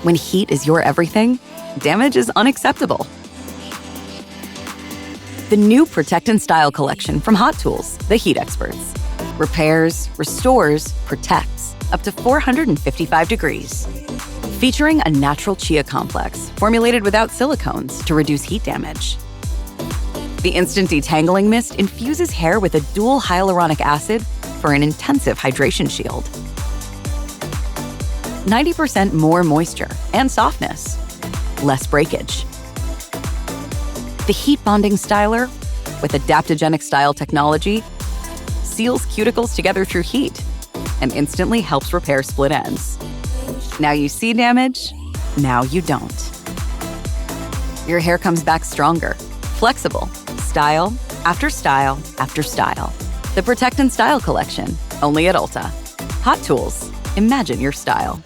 When heat is your everything, damage is unacceptable. The new Protect and Style collection from Hot Tools, the heat experts. Repairs, restores, protects up to 455 degrees. Featuring a natural chia complex formulated without silicones to reduce heat damage. The instant detangling mist infuses hair with a dual hyaluronic acid for an intensive hydration shield. 90% more moisture and softness, less breakage. The heat bonding styler with adaptogenic style technology seals cuticles together through heat and instantly helps repair split ends. Now you see damage, now you don't. Your hair comes back stronger, flexible, style after style after style. The Protect and Style collection, only at Ulta. Hot Tools, imagine your style.